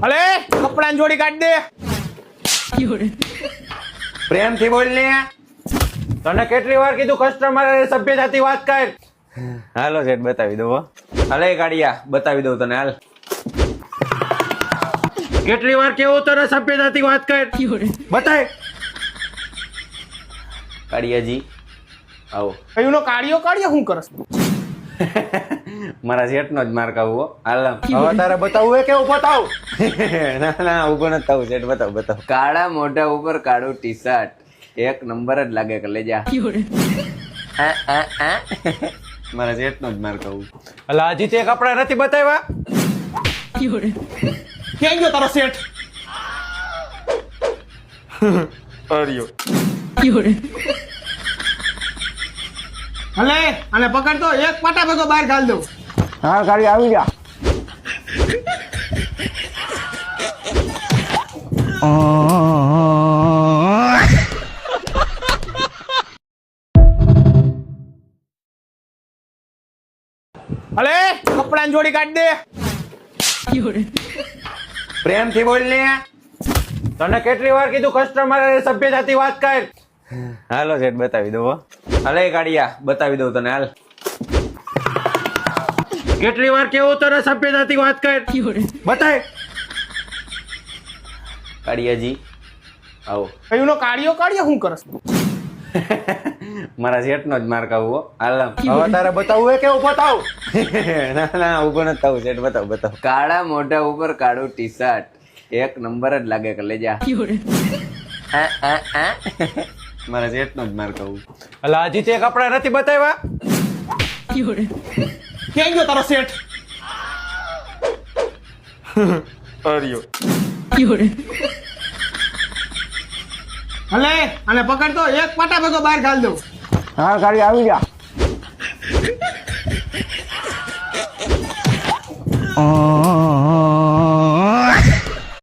અલે કપડાની જોડી કાઢ દે. પ્રેમથી બોલ ને. તને કેટલી વાર કીધું કસ્ટમર સભ્યતાથી વાત કર. હાલો સેટ બતાવી દો. હાલે કાઢિયા બતાવી દઉં તને. હાલ કેટલી વાર કેવું તને સભ્યતાથી વાત કર. બતાય કાઢિયાજી આવો. કયું નો કાઢ્યો શું કરસ? મારા શેઠ નો જ માર ખાવું. હાલ હવે તારે બતાવવું હે કેવું બતાવ. ના ના ઉભો નથી થવું. શેઠ બતાવ. કાળા મોઢા ઉપર કાળું ટી શર્ટ એક નંબર જ લાગે કે લઈ જા. મારા શેઠ નો જ માર ખાવું. અલા હજી તે કપડા નથી બતાવ્યા. ક્યાં ગયો તારો શેઠ? અરિયો હલે અને પકડ તો એક પાટા ભેગો બહાર ગાળ દઉં. હા ગાડી આવી જા. અલે કપડાની જોડી કાઢ દે. પ્રેમથી બોલ ને. તને કેટલી વાર કીધું કસ્ટમર સભ્યતાથી વાત કર. હાલો સેટ બતાવી દો. હાલે કાઢિયા બતાવી દઉં તને. હાલ કેટલી વાર કેવું તને સભ્યતાથી વાત કર. બતાય કાઢિયાજી આવો. કયું નો કાઢ્યો શું કરસ? મારા શેઠ નો જ માર ખાવું. હાલ હવે તારે બતાવવું હે કેવું બતાવ. ના ના ઉભો નથી થવું. શેઠ બતાવ. કાળા મોઢા ઉપર કાળું ટી શર્ટ એક નંબર જ લાગે કે લઈ જા. મારા શેઠ નો જ માર ખાવું. અલા હજી તે કપડા નથી બતાવ્યા. ક્યાં ગયો તારો શેઠ? અરિયો હલે અને પકડ તો એક પાટા ભેગો બહાર ગાળ દઉં. હા ગાડી આવી જા.